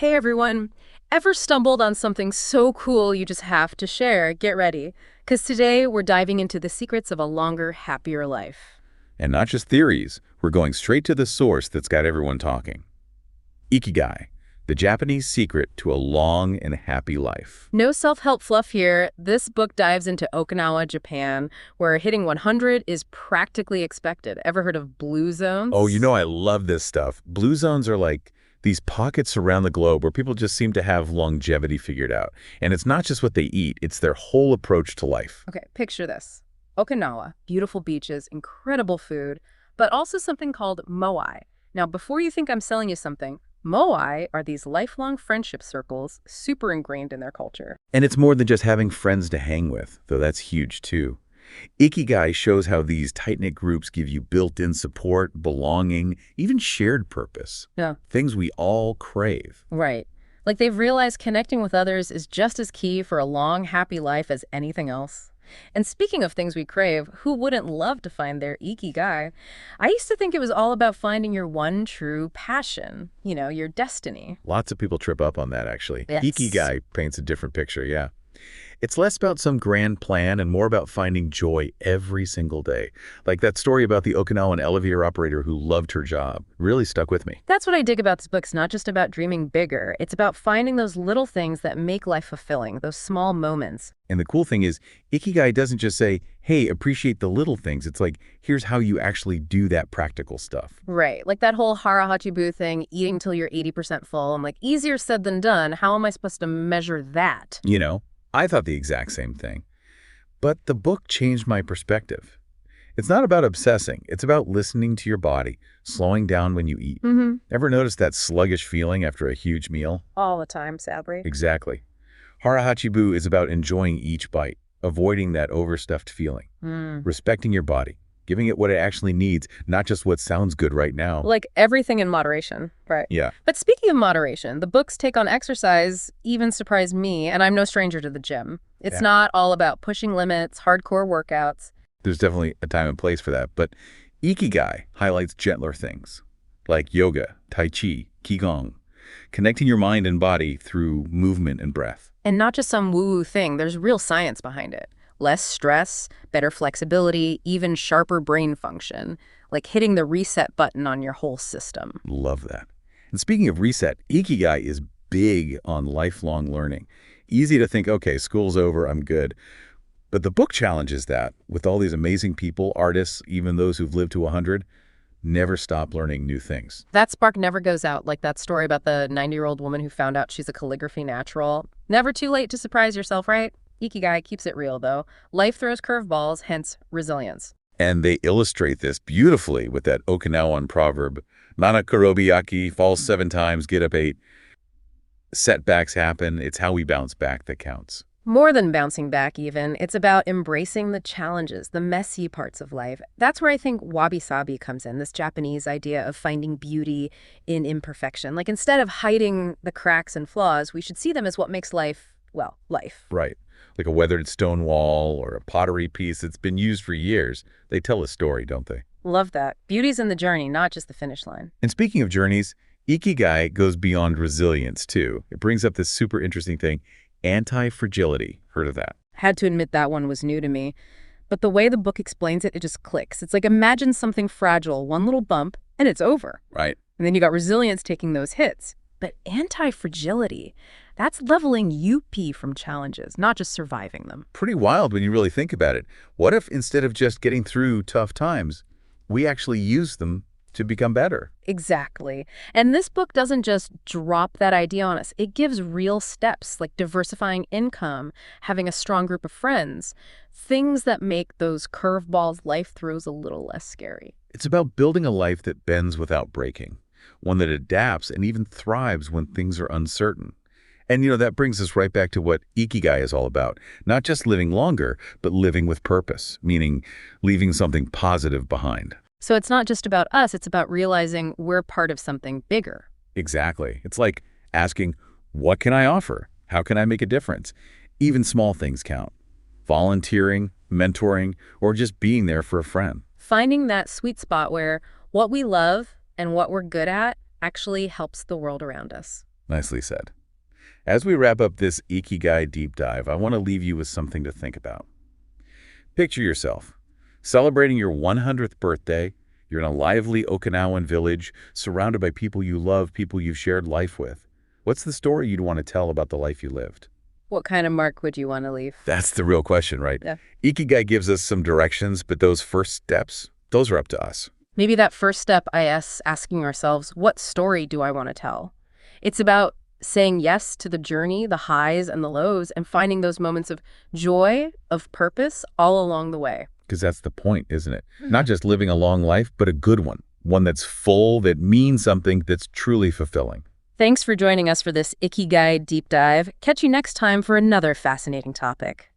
Hey everyone! Ever stumbled on something so cool you just have to share? Get ready, because today we're diving into the secrets of a longer, happier life. And not just theories, we're going straight to the source that's got everyone talking. Ikigai, the Japanese secret to a long and happy life. No self-help fluff here. This book dives into Okinawa, Japan, where hitting 100 is practically expected. Ever heard of blue Oh, zones? I love this stuff. Blue zones are like these pockets around the globe where people just seem to have longevity figured out. And it's not just what they eat, it's their whole approach to life. Okay, picture this. Okinawa, beautiful beaches, incredible food, but also something called moai. Now, before you think I'm selling you something, moai are these lifelong friendship circles, super ingrained in their culture. And it's more than just having friends to hang with, though that's huge too. Ikigai shows how these tight-knit groups give you built-in support, belonging, even shared purpose. Yeah. Things we all crave. Right. Like they've realized connecting with others is just as key for a long, happy life as anything else. And speaking of things we crave, who wouldn't love to find their Ikigai? I used to think it was all about finding your one true passion, your destiny. Lots of people trip up on that, actually. Yes. Ikigai paints a different picture, yeah. It's less about some grand plan and more about finding joy every single day. Like that story about the Okinawan elevator operator who loved her job. Really stuck with me. That's what I dig about this book. It's not just about dreaming bigger. It's about finding those little things that make life fulfilling, those small moments. And the cool thing is, Ikigai doesn't just say, hey, appreciate the little things. It's like, here's how you actually do that practical stuff. Right. Like that whole hara hachibu thing, eating till you're 80% full. I'm like, easier said than done. How am I supposed to measure that? I thought the exact same thing. But the book changed my perspective. It's not about obsessing. It's about listening to your body, slowing down when you eat. Ever notice that sluggish feeling after a huge meal? All the time, sadly. Exactly. Hara-hachibu is about enjoying each bite, avoiding that overstuffed feeling, respecting your body, giving it what it actually needs, not just what sounds good right now. Like everything in moderation, right? Yeah. But speaking of moderation, the book's take on exercise even surprised me, and I'm no stranger to the gym. It's not all about pushing limits, hardcore workouts. There's definitely a time and place for that, but Ikigai highlights gentler things, like yoga, tai chi, qigong, connecting your mind and body through movement and breath. And not just some woo-woo thing, there's real science behind it. Less stress, better flexibility, even sharper brain function, like hitting the reset button on your whole system. Love that. And speaking of reset, Ikigai is big on lifelong learning. Easy to think, okay, school's over, I'm good. But the book challenges that with all these amazing people, artists, even those who've lived to 100, never stop learning new things. That spark never goes out, like that story about the 90-year-old woman who found out she's a calligraphy natural. Never too late to surprise yourself, right? Ikigai keeps it real, though. Life throws curveballs, hence resilience. And they illustrate this beautifully with that Okinawan proverb, Nana Kurobiyaki, fall 7 times, get up 8. Setbacks happen. It's how we bounce back that counts. More than bouncing back, even. It's about embracing the challenges, the messy parts of life. That's where I think wabi-sabi comes in, this Japanese idea of finding beauty in imperfection. Like, instead of hiding the cracks and flaws, we should see them as what makes life, well, life. Right. Like a weathered stone wall or a pottery piece that's been used for years. They tell a story, don't they? Love that. Beauty's in the journey, not just the finish line. And speaking of journeys, Ikigai goes beyond resilience, too. It brings up this super interesting thing, anti-fragility. Heard of that? Had to admit that one was new to me. But the way the book explains it, it just clicks. It's like, imagine something fragile, one little bump, and it's over. Right. And then you got resilience taking those hits. But anti-fragility, that's leveling UP from challenges, not just surviving them. Pretty wild when you really think about it. What if instead of just getting through tough times, we actually use them to become better? Exactly. And this book doesn't just drop that idea on us. It gives real steps, like diversifying income, having a strong group of friends, things that make those curveballs life throws a little less scary. It's about building a life that bends without breaking, one that adapts and even thrives when things are uncertain. And that brings us right back to what Ikigai is all about. Not just living longer, but living with purpose, meaning leaving something positive behind. So it's not just about us, it's about realizing we're part of something bigger. Exactly. It's like asking, what can I offer? How can I make a difference? Even small things count. Volunteering, mentoring, or just being there for a friend. Finding that sweet spot where what we love and what we're good at actually helps the world around us. Nicely said. As we wrap up this Ikigai deep dive, I want to leave you with something to think about. Picture yourself celebrating your 100th birthday. You're in a lively Okinawan village, surrounded by people you love, people you've shared life with. What's the story you'd want to tell about the life you lived? What kind of mark would you want to leave? That's the real question, right? Yeah. Ikigai gives us some directions, but those first steps, those are up to us. Maybe that first step asking ourselves, what story do I want to tell? It's about saying yes to the journey, the highs and the lows, and finding those moments of joy, of purpose, all along the way. Because that's the point, isn't it? Not just living a long life, but a good one that's full, that means something, that's truly fulfilling. Thanks for joining us for this Ikigai deep dive. Catch you next time for another fascinating topic.